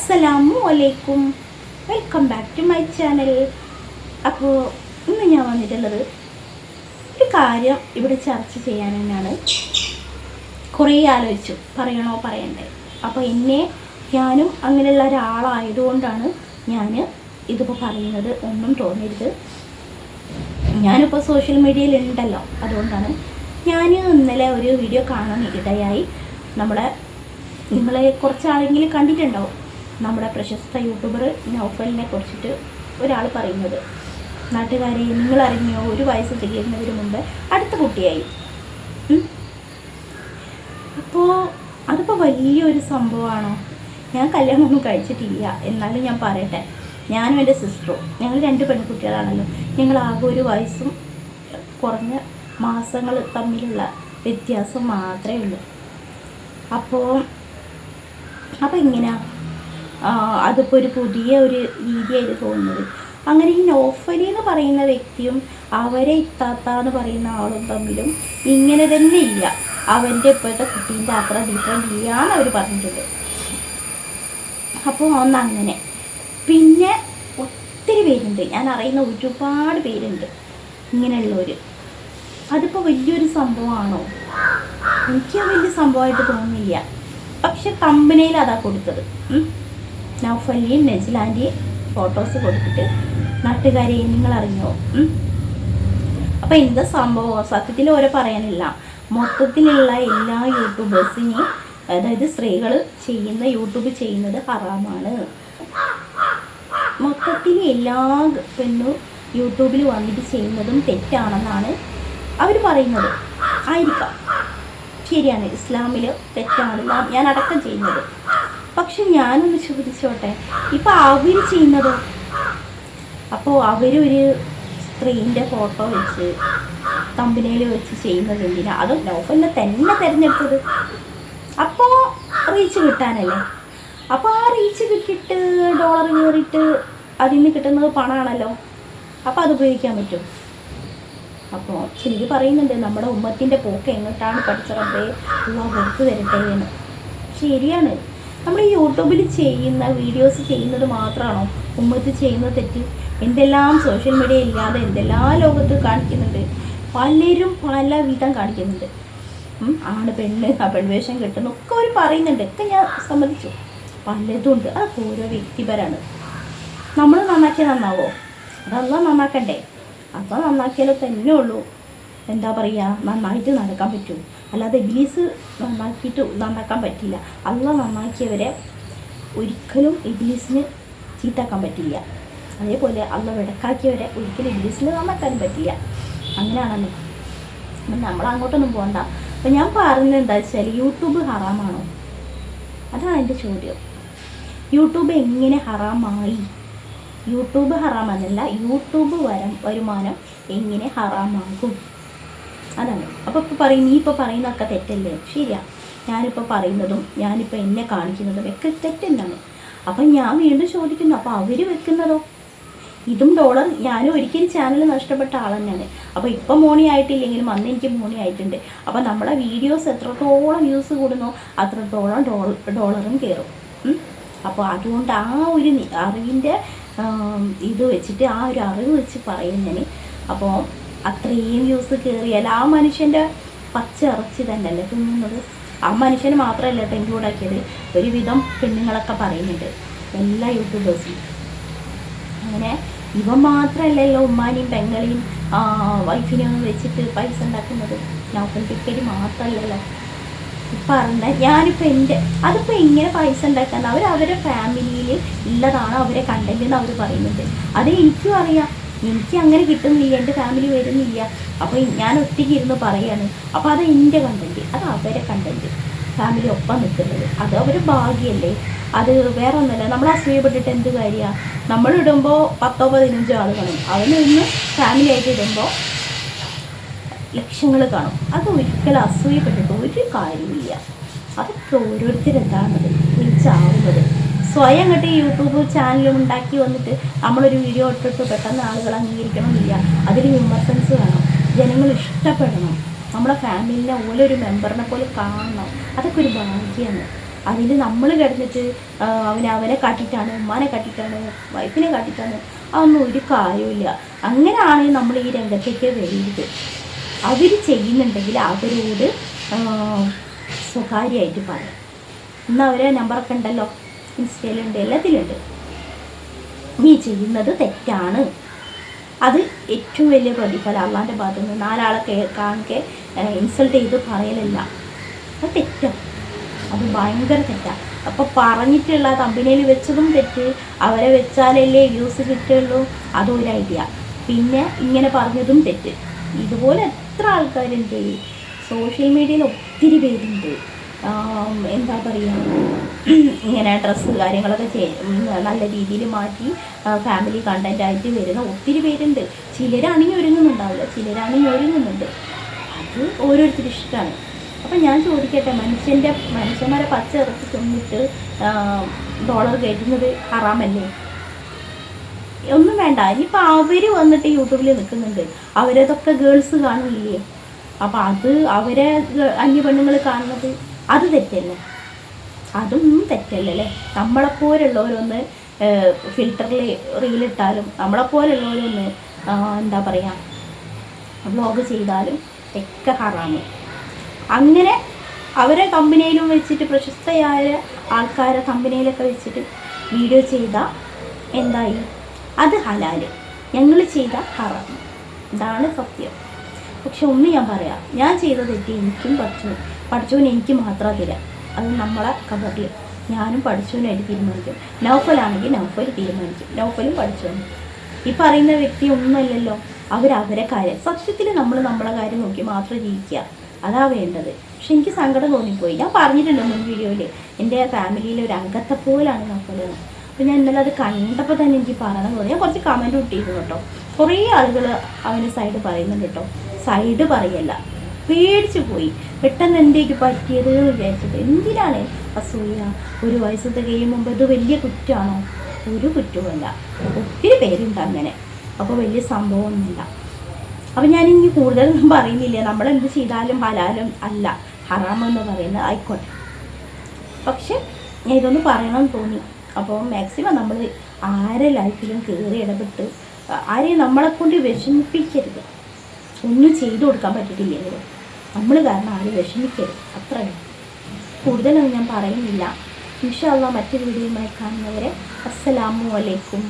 അസ്സലാമു അലൈക്കും, welcome back to my channel. അപ്പോൾ ഇന്ന് ഞാൻ വന്നിട്ടുള്ളത് ഒരു കാര്യം ഇവിടെ ചർച്ച ചെയ്യാൻ തന്നെയാണ്. കുറേ ആലോചിച്ചു പറയണോ പറയണ്ടേ. അപ്പോൾ ഞാനും അങ്ങനെയുള്ള ഒരാളായതുകൊണ്ടാണ് ഞാൻ ഇതിപ്പോൾ പറയുന്നത്. ഒന്നും തോന്നരുത്, ഞാനിപ്പോൾ സോഷ്യൽ മീഡിയയിൽ ഉണ്ടല്ലോ, അതുകൊണ്ടാണ്. ഞാൻ ഇന്നലെ ഒരു വീഡിയോ കാണാൻ ഇടയായി. നിങ്ങളെ കുറച്ചാളെങ്കിലും കണ്ടിട്ടുണ്ടാവും. നമ്മുടെ പ്രശസ്ത യൂട്യൂബർ നൗഫലിനെ കുറിച്ചിട്ട് ഒരാൾ പറയുന്നത്. നാട്ടുകാരെ നിങ്ങളറിഞ്ഞോ, 1 വയസ്സ് തികയുന്നതിന് മുമ്പ് അടുത്ത കുട്ടിയായി. അപ്പോൾ അതിപ്പോൾ വലിയൊരു സംഭവമാണോ? ഞാൻ കല്യാണമൊന്നും കഴിച്ചിട്ടില്ല, എന്നാലും ഞാൻ പറയട്ടെ. ഞാനും എൻ്റെ സിസ്റ്ററും, ഞങ്ങൾ 2 പെൺകുട്ടികളാണല്ലോ. ഞങ്ങൾ ആകെ 1 വയസ്സും കുറഞ്ഞ മാസങ്ങൾ തമ്മിലുള്ള വ്യത്യാസം മാത്രമേ ഉള്ളൂ. അപ്പോൾ എങ്ങനെയാണ് അതിപ്പോൾ ഒരു പുതിയ ഒരു രീതിയായിട്ട് തോന്നുന്നത്? അങ്ങനെ ഈ നൗഫലി എന്ന് പറയുന്ന വ്യക്തിയും അവരെ ഇത്താത്ത എന്ന് പറയുന്ന ആളും തമ്മിലും ഇങ്ങനെ തന്നെ ഇല്ല. അവൻ്റെ ഇപ്പോഴത്തെ കുട്ടീൻ്റെ അത്ര ഡിഫറൻറ്റ് ഇല്ലയെന്ന് അവർ പറഞ്ഞിട്ടുണ്ട്. അപ്പോൾ അങ്ങനെ പിന്നെ ഒത്തിരി പേരുണ്ട്, ഞാൻ അറിയുന്ന ഒരുപാട് പേരുണ്ട് ഇങ്ങനെയുള്ളവർ. അതിപ്പോൾ വലിയൊരു സംഭവമാണോ? എനിക്ക് വലിയ സംഭവമായിട്ട് തോന്നുന്നില്ല. പക്ഷെ തമ്പനയിൽ അതാ കൊടുത്തത്. നൗഫലിയും നജ്ലാൻ്റെയും ഫോട്ടോസ് കൊടുത്തിട്ട് നാട്ടുകാരെ നിങ്ങളറിഞ്ഞോ. അപ്പോൾ എന്താ സംഭവം? സത്യത്തിൽ ഓരോ പറയാനില്ല, മൊത്തത്തിലുള്ള എല്ലാ യൂട്യൂബേഴ്സിനെയും, അതായത് സ്ത്രീകൾ യൂട്യൂബ് ചെയ്യുന്നത് ഹറാമാണ്. മൊത്തത്തിൽ എല്ലാ പെണ്ണും യൂട്യൂബിൽ വന്നിട്ട് ചെയ്യുന്നതും തെറ്റാണെന്നാണ് അവർ പറയുന്നത്. ആയിരിക്കാം, ശരിയാണ്, ഇസ്ലാമിൽ തെറ്റാണ് ഞാൻ അടക്കം ചെയ്യുന്നത്. പക്ഷെ ഞാനൊന്ന് ചോദിച്ചോട്ടെ, ഇപ്പം അവർ ചെയ്യുന്നതോ? അപ്പോൾ അവരൊരു സ്ത്രീൻ്റെ ഫോട്ടോ വെച്ച് തമ്പനയിൽ വെച്ച് ചെയ്യുന്നത് എന്തിനാ? അത് നൗഫലിനെ തന്നെ തിരഞ്ഞെടുത്തത് അപ്പോൾ റീച്ച് കിട്ടാനല്ലേ. അപ്പോൾ ആ റീച്ച് കിട്ടിയിട്ട് ഡോളർ കയറിയിട്ട് അതിൽ നിന്ന് കിട്ടുന്നത് പണമാണല്ലോ. അപ്പോൾ അത് ഉപയോഗിക്കാൻ പറ്റും. അപ്പോൾ ചിലർ പറയുന്നുണ്ട് നമ്മുടെ ഉമ്മത്തിൻ്റെ പോക്ക് എങ്ങോട്ടാണ് പഠിച്ചറമ്പേ വെറുത്ത് തരട്ടെ എന്ന്. ശരിയാണ്, നമ്മൾ ഈ യൂട്യൂബിൽ ചെയ്യുന്ന വീഡിയോസ് ചെയ്യുന്നത് മാത്രമാണോ ഉമ്മത്ത് ചെയ്യുന്ന തെറ്റ്? എന്തെല്ലാം സോഷ്യൽ മീഡിയ ഇല്ലാതെ എന്തെല്ലാം ലോകത്ത് കാണിക്കുന്നുണ്ട്. പലരും പല വിധം കാണിക്കുന്നുണ്ട്. ആണ് പെണ്ണ്, ആ പെൺവേഷം കിട്ടുന്നു ഒക്കെ അവർ പറയുന്നുണ്ട്. ഒക്കെ ഞാൻ സമ്മതിച്ചു, പലതും ഉണ്ട്. അതൊക്കെ ഓരോ വ്യക്തിപരമാണ്. നമ്മൾ നന്നാക്കിയാൽ നന്നാവോ? അതെല്ലാം നന്നാക്കണ്ടേ? അപ്പോൾ നന്നാക്കിയാലേ തന്നെ ഉള്ളൂ എന്താ പറയുക, നന്നായിട്ട് നടക്കാൻ പറ്റും. അല്ലാതെ ഇബ്ലീസ് നന്നാക്കാൻ പറ്റില്ല. അള്ളാഹ് നന്നാക്കിയവരെ ഒരിക്കലും ഇബ്ലീസിന് ചീത്താക്കാൻ പറ്റില്ല. അതേപോലെ അള്ളാഹ് വെടക്കാക്കിയവരെ ഒരിക്കലും ഇബ്ലീസിന് നന്നാക്കാനും പറ്റില്ല. അങ്ങനെയാണല്ലോ. അപ്പം നമ്മൾ അങ്ങോട്ടൊന്നും പോകണ്ട. അപ്പം ഞാൻ പറയുന്നത് എന്താ വെച്ചാൽ, യൂട്യൂബ് ഹറാമാണോ? അതാണ് എൻ്റെ ചോദ്യം. യൂട്യൂബ് എങ്ങനെ ഹറാമായി? യൂട്യൂബ് ഹറാമെന്നല്ല, യൂട്യൂബ് വരുമാനം എങ്ങനെ ഹറാമാകും? അതാണ്. അപ്പോൾ നീ ഇപ്പോൾ പറയുന്നതൊക്കെ തെറ്റല്ലേ? ശരിയാ, ഞാനിപ്പോൾ പറയുന്നതും ഞാനിപ്പോൾ എന്നെ കാണിക്കുന്നതും ഒക്കെ തെറ്റെന്നാണ്. അപ്പം ഞാൻ വീണ്ടും ചോദിക്കുന്നു, അപ്പോൾ അവർ വെക്കുന്നതോ? ഇതും ഡോളർ. ഞാനും ഒരിക്കലും ചാനൽ നഷ്ടപ്പെട്ട ആൾ തന്നെയാണ്. അപ്പോൾ ഇപ്പം മോണി ആയിട്ടില്ലെങ്കിലും അന്ന് എനിക്ക് മോണി ആയിട്ടുണ്ട്. അപ്പോൾ നമ്മളെ വീഡിയോസ് എത്രത്തോളം വ്യൂസ് കൂടുന്നോ അത്രത്തോളം ഡോളറും കയറും. അപ്പോൾ അതുകൊണ്ട് ആ ഒരു അറിവിൻ്റെ ഇത് വെച്ചിട്ട്, ആ ഒരു അറിവ് വെച്ച് പറയുന്നതിന്, അപ്പോൾ അത്രയും വ്യൂസ് കയറിയാൽ ആ മനുഷ്യൻ്റെ പച്ച ഇറച്ചി തന്നെയല്ലേ തിന്നുന്നത്. ആ മനുഷ്യന് മാത്രമല്ല കേട്ടോ ഇൻക്ലൂഡ് ആക്കിയത്, ഒരുവിധം പെണ്ണുങ്ങളൊക്കെ പറയുന്നുണ്ട്, എല്ലാ യൂട്യൂബേഴ്സും. അങ്ങനെ ഇവ മാത്രമല്ലല്ലോ ഉമ്മാനെയും പെങ്ങളെയും വൈഫിനെയും വെച്ചിട്ട് പൈസ ഉണ്ടാക്കുന്നത്. നൗഫൽ ടിക്കറ്റ് മാത്രമല്ലല്ലോ പറഞ്ഞ. ഞാനിപ്പോൾ അതിപ്പോൾ എങ്ങനെ പൈസ ഉണ്ടാക്കുന്നത്? അവരെ ഫാമിലിയിൽ ഉള്ളതാണ് അവരെ കണ്ടന്റ് എന്ന് അവർ പറയുന്നുണ്ട്. അത് എനിക്കും അറിയാം, എനിക്ക് അങ്ങനെ കിട്ടുന്നില്ല, എൻ്റെ ഫാമിലി വരുന്നില്ല. അപ്പോൾ ഞാൻ ഒറ്റയ്ക്ക് ഇരുന്ന് പറയാണ്. അപ്പോൾ അത് എൻ്റെ കണ്ടന്റ്, അത് അവരെ കണ്ടന്റ്, ഫാമിലി ഒപ്പം നിൽക്കുന്നത്. അത് അവർ ഭാഗ്യമല്ലേ. അത് വേറെ ഒന്നുമല്ല. നമ്മൾ അസൂയപ്പെട്ടിട്ട് എന്ത് കാര്യമാണ്? നമ്മളിടുമ്പോൾ 10-15 ആൾ കാണും, അവന് ഇന്ന് ഫാമിലി ആയിട്ട് ഇടുമ്പോൾ ലക്ഷങ്ങൾ കാണും. അത് ഒരിക്കലും അസൂയപ്പെട്ടിട്ട് ഒരു കാര്യമില്ല. അതൊക്കെ ഓരോരുത്തരെന്താണത് വിളിച്ചാവുന്നത്. സ്വയം കെട്ടി യൂട്യൂബ് ചാനൽ ഉണ്ടാക്കി വന്നിട്ട് നമ്മളൊരു വീഡിയോ ഇട്ടിട്ട് പെട്ടെന്ന് ആളുകൾ അംഗീകരിക്കണമെന്നില്ല. അതിൽ വിമർശൻസ് വേണം, ജനങ്ങൾ ഇഷ്ടപ്പെടണം, നമ്മുടെ ഫാമിലിനെ ഓരോരു മെമ്പറിനെ പോലെ കാണണം. അതൊക്കെ ഒരു ഭാഗ്യമാണ്. അതിൽ നമ്മൾ കിടന്നിട്ട് അവനെ കാട്ടിയിട്ടാണ്, ഉമ്മാനെ കാട്ടിയിട്ടാണ്, വൈഫിനെ കാട്ടിയിട്ടാണ്, അതൊന്നും ഒരു കാര്യമില്ല. അങ്ങനെയാണെങ്കിൽ നമ്മൾ ഈ രംഗത്തേക്ക് വരരുത്. അവർ ചെയ്യുന്നുണ്ടെങ്കിൽ അവരോട് സ്വകാര്യമായിട്ട് പറയാം. ഇന്ന് അവരെ നമ്പറൊക്കെ ഉണ്ടല്ലോ, ഇൻസ്റ്റയിലുണ്ട്, എല്ലാത്തിലുണ്ട്. നീ ചെയ്യുന്നത് തെറ്റാണ്. അത് ഏറ്റവും വലിയ പ്രതിഫലം അള്ളാൻ്റെ ഭാഗത്തു നിന്ന്. 4 ആളെ കാണിക്കെ ഇൻസൾട്ട് ചെയ്ത് പറയലല്ല, അത് തെറ്റാണ്, അത് ഭയങ്കര തെറ്റാണ്. അപ്പോൾ പറഞ്ഞിട്ടുള്ള കമ്പനിയിൽ വെച്ചതും തെറ്റ്, അവരെ വെച്ചാലല്ലേ വ്യൂസ് കിട്ടുള്ളൂ, അതൊരു ഐഡിയ. പിന്നെ ഇങ്ങനെ പറഞ്ഞതും തെറ്റ്. ഇതുപോലെ എത്ര ആൾക്കാരുണ്ട് സോഷ്യൽ മീഡിയയിൽ, ഒത്തിരി പേരുണ്ട്. എന്താ പറയുക, ഇങ്ങനെ ഡ്രസ്സ് കാര്യങ്ങളൊക്കെ നല്ല രീതിയിൽ മാറ്റി ഫാമിലി കണ്ടൻറ്റായിട്ട് വരുന്ന ഒത്തിരി പേരുണ്ട്. ചിലരാണെങ്കിൽ ഒരുങ്ങുന്നുണ്ടാവില്ല, ചിലരാണെങ്കിൽ ഒരുങ്ങുന്നുണ്ട്. അത് ഓരോരുത്തരും ഇഷ്ടമാണ്. അപ്പം ഞാൻ ചോദിക്കട്ടെ, മനുഷ്യന്മാരെ പച്ച ഇറച്ചി തിന്നിട്ട് ഡോളർ കയറ്റുന്നത് ഹറാമല്ലേ? ഒന്നും വേണ്ട. ഇനിയിപ്പോൾ അവർ വന്നിട്ട് യൂട്യൂബിൽ നിൽക്കുന്നുണ്ട്, അവരതൊക്കെ ഗേൾസ് കാണില്ലേ? അപ്പം അത് അവരെ അന്യ പെണ്ണുങ്ങൾ കാണുന്നത് അത് തെറ്റല്ലേ? അതൊന്നും തെറ്റല്ലേ? നമ്മളെപ്പോലുള്ളവരൊന്ന് ഫിൽറ്ററിൽ റീലിട്ടാലും, നമ്മളെപ്പോലുള്ളവരൊന്ന് എന്താ പറയുക വ്ളോഗ് ചെയ്താലും ഒക്കെ ഹറാമ്. അങ്ങനെ അവരെ കമ്പനിയിലും വെച്ചിട്ട് പ്രശസ്തയായ ആൾക്കാരെ കമ്പനിയിലൊക്കെ വെച്ചിട്ട് വീഡിയോ ചെയ്താൽ എന്തായി? അത് ഹലാല്. ഞങ്ങൾ ചെയ്ത ഹറാം. ഇതാണ് സത്യം. പക്ഷെ ഒന്ന് ഞാൻ പറയാം, ഞാൻ ചെയ്ത തെറ്റി എനിക്കും പഠിച്ചവന് എനിക്ക് മാത്രം തരാം. അത് നമ്മളെ കബറിൽ ഞാനും പഠിച്ചവനായിട്ട് തീരുമാനിക്കും. നൗഫലാണെങ്കിൽ നൗഫൽ തീരുമാനിക്കും, നൗഫലും പഠിച്ചവനും. ഈ പറയുന്ന വ്യക്തി ഒന്നുമല്ലല്ലോ, അവരവരെ കാര്യം. സത്യത്തിൽ നമ്മൾ നമ്മളെ കാര്യം നോക്കി മാത്രം ജീവിക്കുക, അതാ വേണ്ടത്. പക്ഷെ എനിക്ക് സങ്കടം തോന്നിപ്പോയി. ഞാൻ പറഞ്ഞിട്ടുണ്ട് മുൻ വീഡിയോയിൽ, എൻ്റെ ഫാമിലിയിലെ ഒരു അംഗത്തെ പോലാണ് നൗഫലെന്ന്. അപ്പോൾ ഞാൻ ഇന്നലെ അത് കണ്ടപ്പോൾ തന്നെ എനിക്ക് പറയണം തോന്നി. ഞാൻ കുറച്ച് കമൻറ്റ് ഇട്ടിരുന്നു കേട്ടോ. കുറേ ആളുകൾ അവന് സൈഡ് പറയുന്നുണ്ട് കേട്ടോ. സൈഡ് പറയല്ല, പേടിച്ചു പോയി. പെട്ടെന്ന് എന്തേക്ക് പറ്റിയത് എന്ന് വിചാരിച്ചിട്ട്. എന്തിനാണ് അസൂയ? ഒരു വയസ്സ് തികയും മുമ്പ് ഇത് വലിയ കുറ്റമാണോ? ഒരു കുറ്റവുമല്ല. ഒത്തിരി പേരുണ്ട് അങ്ങനെ. അപ്പോൾ വലിയ സംഭവമൊന്നുമില്ല. അപ്പം ഞാനിനി കൂടുതലൊന്നും പറയുന്നില്ല. നമ്മളെന്ത് ചെയ്താലും ഹലാലും അല്ല, ഹറാമെന്ന് പറയുന്നത് ആയിക്കോട്ടെ. പക്ഷെ ഞാൻ ഇതൊന്ന് പറയണമെന്ന് തോന്നി. അപ്പോൾ മാക്സിമം നമ്മൾ ആരെ ലൈഫിലും കയറി ഇടപെട്ട് ആരെയും നമ്മളെക്കൊണ്ട് വിഷമിപ്പിക്കരുത്. ഒന്നും ചെയ്തു കൊടുക്കാൻ പറ്റിയിട്ടില്ലെങ്കിലും നമ്മൾ കാരണം ആരും വിഷമിക്കരുത്, അത്രയും. കൂടുതലൊന്നും ഞാൻ പറയുന്നില്ല. ഇൻഷാ അല്ലാഹ് മറ്റൊരു വീഡിയോയുമായി കാണുന്നവരെ അസ്സലാമു അലൈക്കും.